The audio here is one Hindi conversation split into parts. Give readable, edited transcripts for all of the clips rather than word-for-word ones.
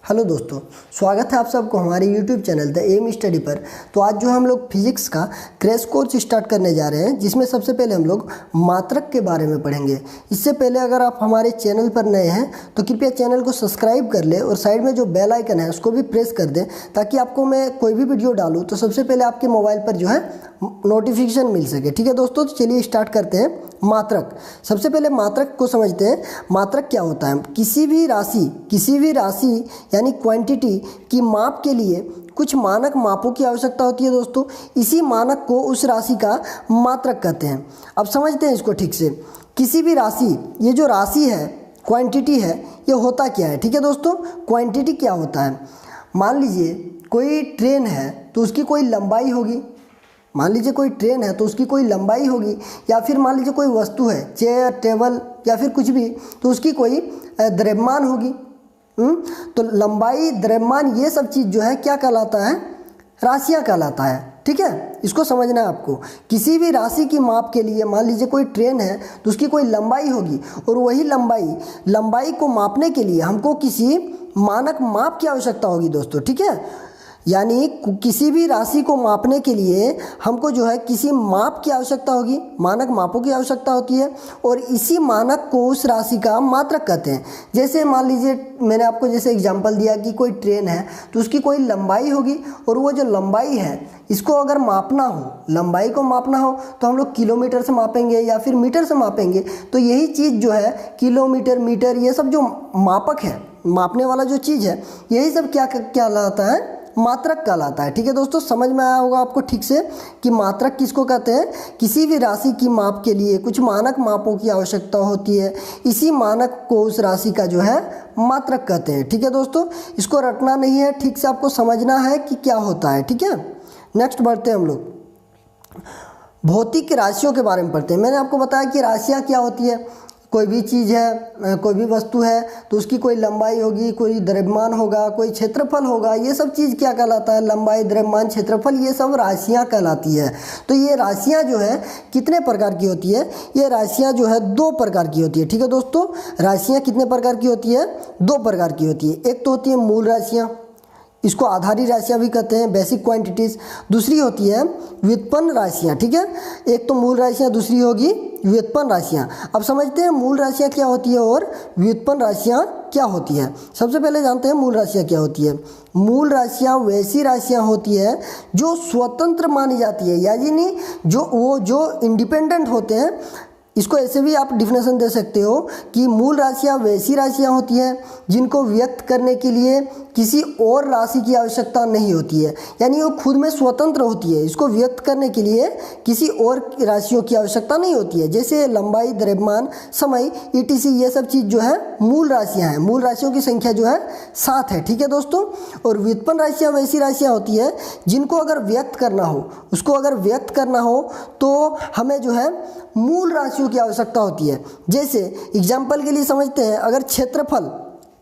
हेलो दोस्तों, स्वागत है आप सबको हमारे YouTube channel the M study पर। तो आज जो हम लोग फिजिक्स का क्रैश कोर्स स्टार्ट करने जा रहे हैं, जिसमें सबसे पहले हम लोग मात्रक के बारे में पढ़ेंगे। इससे पहले अगर आप हमारे चैनल पर नए हैं तो कृपया चैनल को सब्सक्राइब कर ले और साइड में जो बेल आइकन है उसको भी प्रेस कर दें, ताकि आपको मैं कोई भी वीडियो डालूँ तो सबसे पहले आपके मोबाइल पर जो है नोटिफिकेशन मिल सके। ठीक है दोस्तों, तो चलिए स्टार्ट करते हैं। मात्रक, सबसे पहले मात्रक को समझते हैं। मात्रक क्या होता है? किसी भी राशि यानी क्वांटिटी की माप के लिए कुछ मानक मापों की आवश्यकता होती है दोस्तों। इसी मानक को उस राशि का मात्रक कहते हैं। अब समझते हैं इसको ठीक से। किसी भी राशि, ये जो राशि है, क्वांटिटी है, ये होता क्या है? ठीक है दोस्तों, क्वांटिटी क्या होता है? मान लीजिए कोई ट्रेन है तो उसकी कोई लंबाई होगी। या फिर मान लीजिए कोई वस्तु है, चेयर, टेबल या फिर कुछ भी, तो उसकी कोई द्रव्यमान होगी। तो लंबाई, द्रव्यमान, ये सब चीज़ जो है क्या कहलाता है? राशियाँ कहलाता है। ठीक है, इसको समझना है आपको। किसी भी राशि की माप के लिए, मान लीजिए कोई ट्रेन है तो उसकी कोई लंबाई होगी, और वही लंबाई को मापने के लिए हमको किसी मानक माप की आवश्यकता होगी दोस्तों। ठीक है, यानी किसी भी राशि को मापने के लिए हमको जो है किसी माप की आवश्यकता होगी, मानक मापों की आवश्यकता होती है, और इसी मानक को उस राशि का मात्रक कहते हैं। जैसे मान लीजिए मैंने आपको जैसे एग्जांपल दिया कि कोई ट्रेन है तो उसकी कोई लंबाई होगी, और वो जो लंबाई है इसको अगर मापना हो, लंबाई को मापना हो तो हम लोग किलोमीटर से मापेंगे या फिर मीटर से मापेंगे। तो यही चीज़ जो है किलोमीटर, मीटर, ये सब जो मापक है, मापने वाला जो चीज़ है, यही सब क्या कहलाता है? मात्रक कहलाता है। ठीक है दोस्तों, समझ में आया होगा आपको ठीक से कि मात्रक किसको कहते हैं। किसी भी राशि की माप के लिए कुछ मानक मापों की आवश्यकता होती है, इसी मानक को उस राशि का जो है मात्रक कहते हैं। ठीक है दोस्तों, इसको रटना नहीं है, ठीक से आपको समझना है कि क्या होता है। ठीक है, नेक्स्ट बढ़ते हैं हम लोग। भौतिक राशियों के बारे में पढ़ते हैं। मैंने आपको बताया कि राशियाँ क्या होती है। कोई भी चीज़ है, कोई भी वस्तु है तो उसकी कोई लंबाई होगी, कोई द्रव्यमान होगा, कोई क्षेत्रफल होगा। ये सब चीज़ क्या कहलाता है? लंबाई, द्रव्यमान, क्षेत्रफल, ये सब राशियाँ कहलाती है। तो ये राशियाँ जो है कितने प्रकार की होती है? ये राशियाँ जो है 2 प्रकार की होती है। ठीक है दोस्तों, राशियाँ कितने प्रकार की होती है? 2 प्रकार की होती है। एक तो होती है मूल राशियाँ, इसको आधारी राशियाँ भी कहते हैं, बेसिक क्वांटिटीज़। दूसरी होती है व्युत्पन्न राशियाँ। ठीक है, एक तो मूल राशियाँ, दूसरी होगी व्युत्पन्न राशियाँ। अब समझते हैं मूल राशियाँ क्या होती है और व्युत्पन्न राशियाँ क्या होती है। सबसे पहले जानते हैं मूल राशियाँ क्या होती है। मूल राशियाँ वैसी राशियाँ होती है जो स्वतंत्र मानी जाती है, यानी जो इंडिपेंडेंट होते हैं। इसको ऐसे भी आप डिफिनेशन दे सकते हो कि मूल राशियाँ वैसी राशियाँ होती हैं जिनको व्यक्त करने के लिए किसी और राशि की आवश्यकता नहीं होती है, यानी वो खुद में स्वतंत्र होती है। इसको व्यक्त करने के लिए किसी और राशियों की आवश्यकता नहीं होती है। जैसे लंबाई, द्रव्यमान, समय, ईटीसी, ये सब चीज़ जो है मूल राशियाँ हैं। मूल राशियों की संख्या जो है 7 है। ठीक है दोस्तों, और व्युत्पन्न राशियाँ वैसी राशियाँ होती है जिनको अगर व्यक्त करना हो, तो हमें जो है मूल राशियों की आवश्यकता होती है। जैसे एग्जाम्पल के लिए समझते हैं, अगर क्षेत्रफल,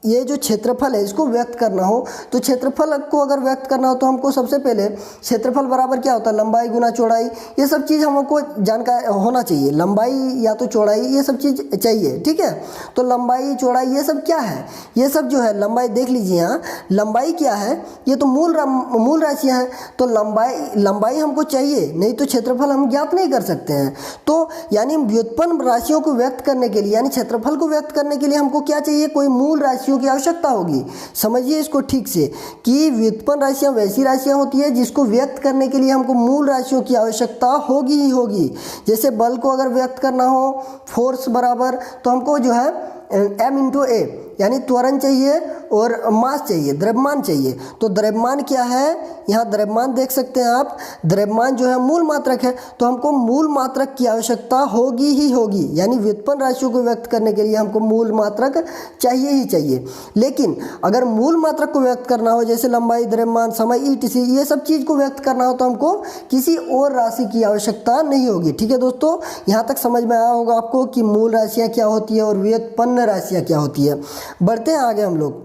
ये जो क्षेत्रफल है इसको व्यक्त करना हो, तो क्षेत्रफल को अगर व्यक्त करना हो तो हमको सबसे पहले क्षेत्रफल बराबर क्या होता है? लंबाई गुना चौड़ाई। ये सब चीज़ हमको जानकारी होना चाहिए। लंबाई या तो चौड़ाई, ये सब चीज़ चाहिए। ठीक है, तो लंबाई, चौड़ाई, ये सब क्या है? ये सब जो है लंबाई, देख लीजिए यहाँ लंबाई क्या है, ये तो मूल राशियाँ हैं। तो लंबाई हमको चाहिए, नहीं तो क्षेत्रफल हम ज्ञात नहीं कर सकते हैं। तो यानी व्युत्पन्न राशियों को व्यक्त करने के लिए, यानी क्षेत्रफल को व्यक्त करने के लिए हमको क्या चाहिए? कोई मूल राशियों की आवश्यकता होगी। समझिए इसको ठीक से कि व्युत्पन्न राशियां वैसी राशियां होती है जिसको व्यक्त करने के लिए हमको मूल राशियों की आवश्यकता होगी ही होगी। जैसे बल को अगर व्यक्त करना हो, फोर्स बराबर, तो हमको जो है m×a यानी त्वरण चाहिए और मास चाहिए, द्रव्यमान चाहिए। तो द्रव्यमान क्या है? यहाँ द्रव्यमान देख सकते हैं आप, द्रव्यमान जो है मूल मात्रक है, तो हमको मूल मात्रक की आवश्यकता होगी ही होगी। यानी व्युत्पन्न राशियों को व्यक्त करने के लिए हमको मूल मात्रक चाहिए ही चाहिए। लेकिन अगर मूल मात्रक को व्यक्त करना हो, जैसे लंबाई, द्रव्यमान, समय, ईटीसी, ये सब चीज़ को व्यक्त करना हो, तो हमको किसी और राशि की आवश्यकता नहीं होगी। ठीक है दोस्तों, यहाँ तक समझ में आया होगा आपको कि मूल राशियाँ क्या होती है और व्युत्पन्न राशियाँ क्या होती है। बढ़ते हैं आगे हम लोग।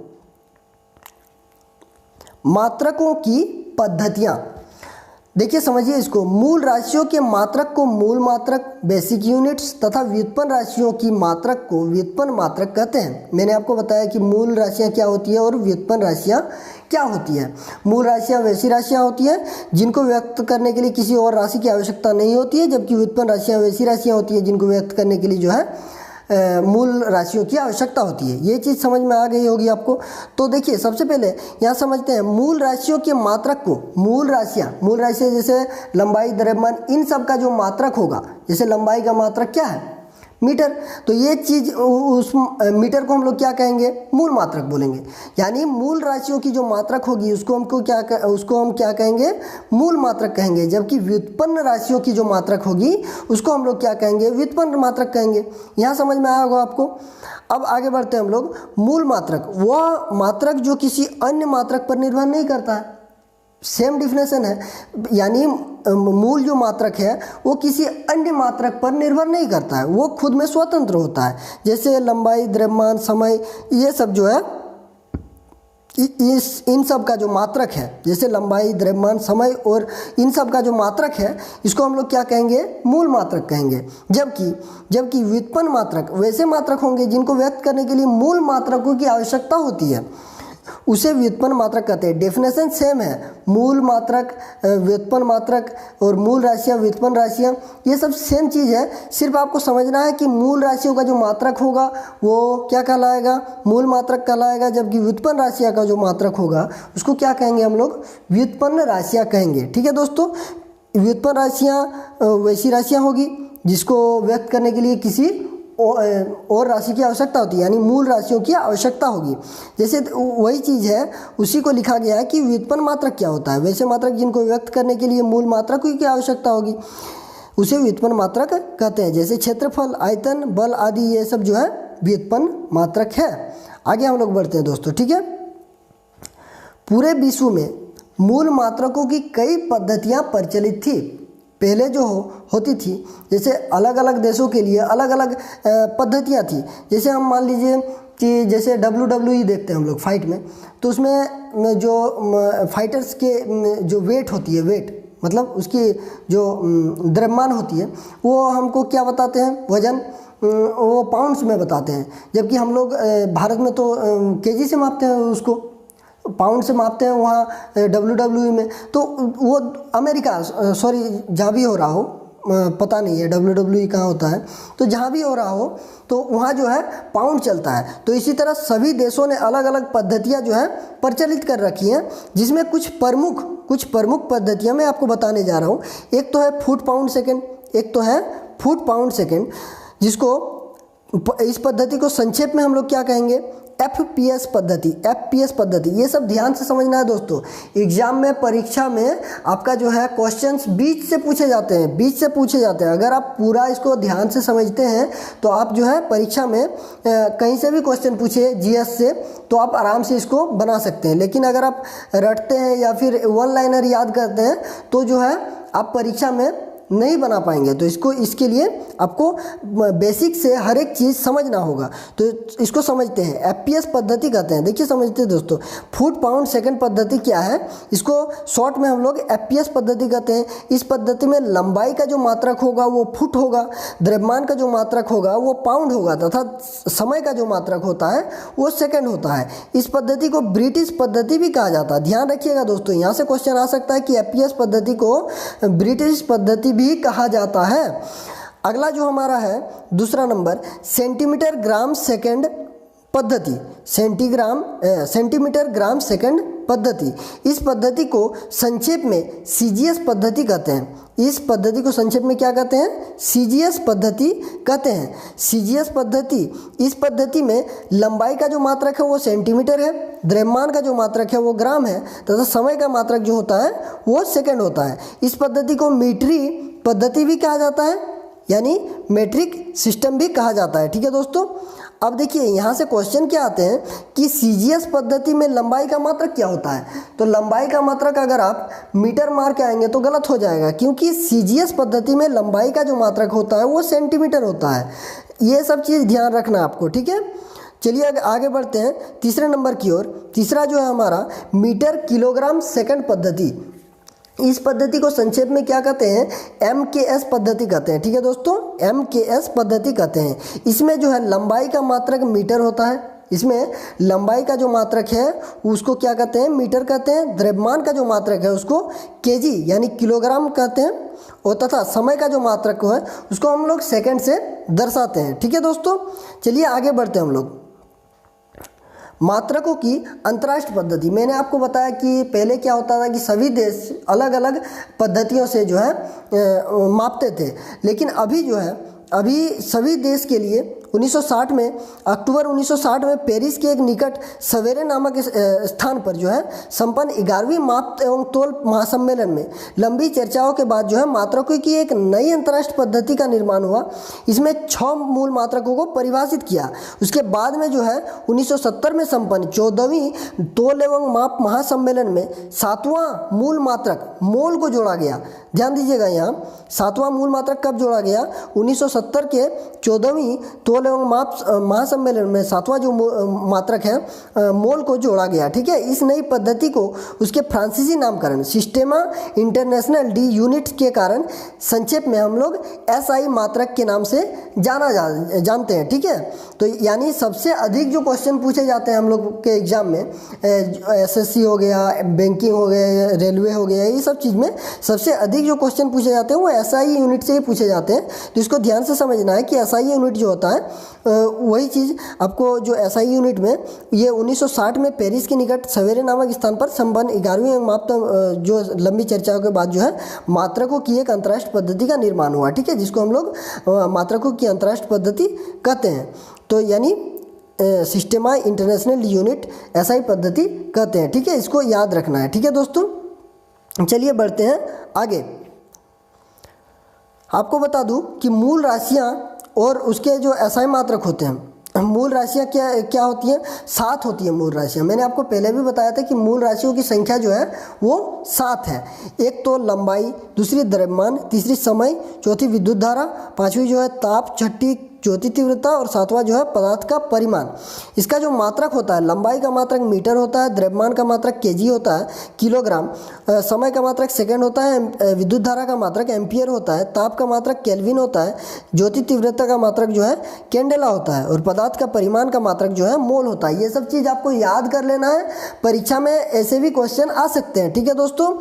मात्रकों की पद्धतियाँ। देखिए समझिए इसको, मूल राशियों के मात्रक को मूल मात्रक बेसिक यूनिट्स तथा व्युत्पन्न राशियों की मात्रक को व्युत्पन्न मात्रक कहते हैं। मैंने आपको बताया कि मूल राशियां क्या होती है और व्युत्पन्न राशियां क्या होती है। मूल राशियां वैसी राशियां होती हैं जिनको व्यक्त करने के लिए किसी और राशि की आवश्यकता नहीं होती है, जबकि व्युत्पन्न राशियां वैसी राशियां होती है जिनको व्यक्त करने के लिए जो है मूल राशियों की आवश्यकता होती है। ये चीज़ समझ में आ गई होगी आपको। तो देखिए सबसे पहले यहाँ समझते हैं मूल राशियों के मात्रक को, मूल राशियाँ जैसे लंबाई, द्रव्यमान, इन सब का जो मात्रक होगा, जैसे लंबाई का मात्रक क्या है, मीटर, तो ये चीज़ उस मीटर को हम लोग क्या कहेंगे, मूल मात्रक बोलेंगे। यानी मूल राशियों की जो मात्रक होगी उसको हम क्या कहेंगे, मूल मात्रक कहेंगे, जबकि व्युत्पन्न राशियों की जो मात्रक होगी उसको हम लोग क्या कहेंगे, व्युत्पन्न मात्रक कहेंगे। यहाँ समझ में आया होगा आपको। अब आगे बढ़ते हैं हम लोग। मूल मात्रक वह मात्रक जो किसी अन्य मात्रक पर निर्भर नहीं करता है, सेम डिफिनेशन है, यानी मूल जो मात्रक है वो किसी अन्य मात्रक पर निर्भर नहीं करता है, वो खुद में स्वतंत्र होता है। जैसे लंबाई, द्रव्यमान, समय, ये सब जो है इन सब का जो मात्रक है, जैसे लंबाई, द्रव्यमान, समय और इन सब का जो मात्रक है इसको हम लोग क्या कहेंगे, मूल मात्रक कहेंगे। जबकि व्युत्पन्न मात्रक वैसे मात्रक होंगे जिनको व्यक्त करने के लिए मूल मात्रकों की आवश्यकता होती है, उसे व्युत्पन्न मात्रक कहते हैं। डेफिनेशन सेम है, मूल मात्रक, व्युत्पन्न मात्रक और मूल राशियाँ, व्युत्पन्न राशियाँ, ये सब सेम चीज़ है। सिर्फ आपको समझना है कि मूल राशियों का जो मात्रक होगा वो क्या कहलाएगा, मूल मात्रक कहलाएगा, जबकि व्युत्पन्न राशियाँ का जो मात्रक होगा उसको क्या कहेंगे हम लोग, व्युत्पन्न राशियाँ कहेंगे। ठीक है दोस्तों, व्युत्पन्न राशियाँ वैसी राशियाँ होगी जिसको व्यक्त करने के लिए किसी और राशि की आवश्यकता होती है, यानी मूल राशियों की आवश्यकता होगी। जैसे वही चीज़ है, उसी को लिखा गया है कि व्युत्पन्न मात्रक क्या होता है, वैसे मात्रक जिनको व्यक्त करने के लिए मूल मात्रक की आवश्यकता होगी उसे व्युत्पन्न मात्रक कहते हैं। जैसे क्षेत्रफल, आयतन, बल आदि, ये सब जो है व्युत्पन्न मात्रक है। आगे हम लोग बढ़ते हैं दोस्तों। ठीक है, पूरे विश्व में मूल मात्रकों की कई पद्धतियाँ प्रचलित थी। पहले जो होती थी, जैसे अलग अलग देशों के लिए अलग अलग पद्धतियाँ थी। जैसे हम मान लीजिए कि जैसे WWE देखते हैं हम लोग फाइट में, तो उसमें जो फाइटर्स के जो वेट होती है, वेट मतलब उसकी जो द्रव्यमान होती है वो हमको क्या बताते हैं, वजन, वो पाउंड्स में बताते हैं। जबकि हम लोग भारत में तो केजी से मापते हैं, उसको पाउंड से मापते हैं वहाँ WWE में। तो वो अमेरिका, सॉरी जहाँ भी हो रहा हो, पता नहीं है WWE कहाँ होता है, तो जहाँ भी हो रहा हो तो वहाँ जो है पाउंड चलता है। तो इसी तरह सभी देशों ने अलग अलग पद्धतियाँ जो है प्रचलित कर रखी हैं, जिसमें कुछ प्रमुख पद्धतियाँ मैं आपको बताने जा रहा हूँ। एक तो है फुट पाउंड सेकेंड, जिसको इस पद्धति को संक्षेप में हम लोग क्या कहेंगे, FPS पद्धति। ये सब ध्यान से समझना है दोस्तों। एग्जाम में, परीक्षा में आपका जो है क्वेश्चंस बीच से पूछे जाते हैं। अगर आप पूरा इसको ध्यान से समझते हैं तो आप जो है परीक्षा में कहीं से भी क्वेश्चन पूछे GS से तो आप आराम से इसको बना सकते हैं। लेकिन अगर आप रटते हैं या फिर वन लाइनर याद करते हैं तो जो है आप परीक्षा में नहीं बना पाएंगे। तो इसके लिए आपको बेसिक से हर एक चीज़ समझना होगा। तो इसको समझते हैं, FPS पद्धति कहते हैं। देखिए समझते हैं दोस्तों, फुट पाउंड सेकंड पद्धति क्या है, इसको शॉर्ट में हम लोग FPS पद्धति कहते हैं। इस पद्धति में लंबाई का जो मात्रक होगा वो फुट होगा, द्रव्यमान का जो मात्रक होगा वो पाउंड होगा तथा समय का जो मात्रक होता है वो सेकेंड होता है। इस पद्धति को ब्रिटिश पद्धति भी कहा जाता है। ध्यान रखिएगा दोस्तों, यहाँ से क्वेश्चन आ सकता है कि FPS पद्धति को ब्रिटिश पद्धति भी कहा जाता है। अगला जो हमारा है दूसरा नंबर, सेंटीमीटर ग्राम सेकंड पद्धति, सेंटीमीटर ग्राम सेकंड पद्धति। इस पद्धति को संक्षेप में CGS पद्धति कहते हैं। इस पद्धति को संक्षेप में क्या कहते हैं, CGS पद्धति कहते हैं। CGS पद्धति, इस पद्धति में लंबाई का जो मात्रक है वो सेंटीमीटर है, द्रव्यमान का जो मात्रक है वो ग्राम है तथा समय का मात्रक जो होता है वो सेकंड होता है। इस पद्धति को मीट्री पद्धति भी कहा जाता है, यानी मेट्रिक सिस्टम भी कहा जाता है। ठीक है दोस्तों, अब देखिए यहाँ से क्वेश्चन क्या आते हैं कि CGS पद्धति में लंबाई का मात्रक क्या होता है। तो लंबाई का मात्रक अगर आप मीटर मार के आएंगे तो गलत हो जाएगा, क्योंकि CGS पद्धति में लंबाई का जो मात्रक होता है वो सेंटीमीटर होता है। ये सब चीज़ ध्यान रखना आपको। ठीक है, चलिए आगे बढ़ते हैं तीसरे नंबर की ओर। तीसरा जो है हमारा मीटर किलोग्राम सेकंड पद्धति। इस पद्धति को संक्षेप में क्या कहते हैं, MKS पद्धति कहते हैं। ठीक है दोस्तों, MKS पद्धति कहते हैं। इसमें जो है लंबाई का मात्रक मीटर होता है, इसमें लंबाई का जो मात्रक है उसको क्या कहते हैं, मीटर कहते हैं। द्रव्यमान का जो मात्रक है उसको केजी यानी किलोग्राम कहते हैं, और तथा समय का जो मात्रक है उसको हम लोग सेकंड से दर्शाते हैं। ठीक है दोस्तों, चलिए आगे बढ़ते हैं हम लोग। मात्रकों की अंतर्राष्ट्रीय पद्धति, मैंने आपको बताया कि पहले क्या होता था कि सभी देश अलग अलग पद्धतियों से जो है मापते थे, लेकिन अभी जो है अभी सभी देश के लिए 1960 में, अक्टूबर 1960 में पेरिस के एक निकट सवेरे नामक स्थान पर जो है संपन्न 11वीं माप एवं तोल महासम्मेलन में लंबी चर्चाओं के बाद जो है मात्रकों की एक नई अंतर्राष्ट्रीय पद्धति का निर्माण हुआ। इसमें 6 मूल मात्रकों को परिभाषित किया। उसके बाद में जो है 1970 में संपन्न 14वीं तोल एवं माप महासम्मेलन में 7वां मूल मात्रक मोल को जोड़ा गया। ध्यान दीजिएगा, यहाँ 7वां मूल मात्रक कब जोड़ा गया, 1970 के 14वीं तोल एवं माप महासम्मेलन में 7वां जो मात्रक है मोल को जोड़ा गया। ठीक है, इस नई पद्धति को उसके फ्रांसीसी नामकरण सिस्टेमा इंटरनेशनल डी यूनिट के कारण संक्षेप में हम लोग SI मात्रक के नाम से जानते हैं। ठीक है, तो यानी सबसे अधिक जो क्वेश्चन पूछे जाते हैं हम लोग के एग्जाम में, SSC हो गया, बैंकिंग हो गया, रेलवे हो गया, ये सब चीज़ में सबसे अधिक जो क्वेश्चन पूछे जाते हैं वो SI यूनिट से ही पूछे जाते हैं। तो इसको ध्यान से समझना है कि SI यूनिट जो होता है वही चीज़ आपको जो SI यूनिट में ये 1960 में पेरिस के निकट सवेरे नामक स्थान पर संपन्न 11वीं माप जो लंबी चर्चाओं के बाद जो है मात्रकों की एक अंतर्राष्ट्रीय पद्धति का निर्माण हुआ। ठीक है, जिसको हम लोग मात्रकों की अंतर्राष्ट्रीय पद्धति कहते हैं। तो यानी सिस्टेमा इंटरनेशनल यूनिट SI पद्धति कहते हैं। ठीक है, इसको याद रखना है। ठीक है दोस्तों, चलिए बढ़ते हैं आगे। आपको बता दूं कि मूल राशियां और उसके जो SI मात्रक होते हैं, मूल राशियां क्या होती हैं, 7 होती है मूल राशियां। मैंने आपको पहले भी बताया था कि मूल राशियों की संख्या जो है वो 7 है। एक तो लंबाई, दूसरी द्रव्यमान, तीसरी समय, चौथी विद्युत धारा, 5वीं जो है ताप, छठी ज्योति तीव्रता और 7वां जो है पदार्थ का परिमाण। इसका जो मात्रक होता है, लंबाई का मात्रक मीटर होता है, द्रव्यमान का मात्रक केजी होता है किलोग्राम, समय का मात्रक सेकंड होता है, विद्युत धारा का मात्रक एम्पियर होता है, ताप का मात्रक केल्विन होता है, ज्योति तीव्रता का मात्रक जो है कैंडेला होता है, और पदार्थ का परिमाण का मात्रक जो है मोल होता है। ये सब चीज़ आपको याद कर लेना है, परीक्षा में ऐसे भी क्वेश्चन आ सकते हैं। ठीक है दोस्तों,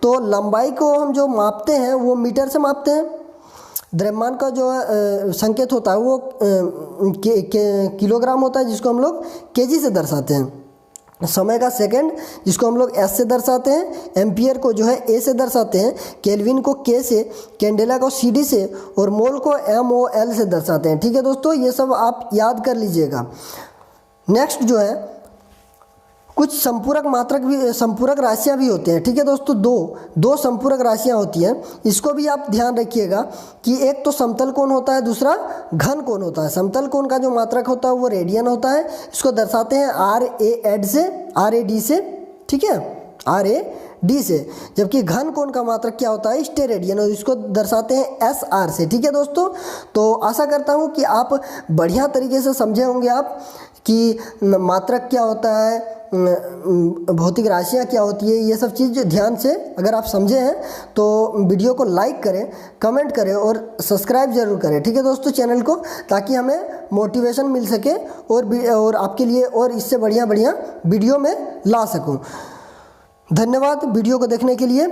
तो लंबाई को हम जो मापते हैं वो मीटर से मापते हैं, द्रव्यमान का जो संकेत होता है वो किलोग्राम होता है जिसको हम लोग केजी से दर्शाते हैं, समय का सेकंड जिसको हम लोग S से दर्शाते हैं, एम्पियर को जो है A से दर्शाते हैं, केल्विन को K से, कैंडेला को CD से और मोल को MOL से दर्शाते हैं। ठीक है दोस्तों, ये सब आप याद कर लीजिएगा। नेक्स्ट जो है कुछ संपूरक मात्रक भी, संपूरक राशियां भी होते हैं। ठीक है दोस्तों, दो संपूरक राशियां होती हैं, इसको भी आप ध्यान रखिएगा कि एक तो समतल कोण होता है, दूसरा घन कोण होता है। समतल कोण का जो मात्रक होता है वो रेडियन होता है, इसको दर्शाते हैं RAD से। ठीक है, RAD से, जबकि घन कोण का मात्रक क्या होता है, स्टेरेडियन, और इसको दर्शाते हैं SR से। ठीक है दोस्तों, तो आशा करता हूँ कि आप बढ़िया तरीके से समझे होंगे आप कि मात्रक क्या होता है, भौतिक राशियाँ क्या होती है, ये सब चीज़ ध्यान से अगर आप समझे हैं तो वीडियो को लाइक करें, कमेंट करें और सब्सक्राइब जरूर करें। ठीक है दोस्तों, चैनल को, ताकि हमें मोटिवेशन मिल सके और आपके लिए और इससे बढ़िया वीडियो में ला सकूं। धन्यवाद वीडियो को देखने के लिए।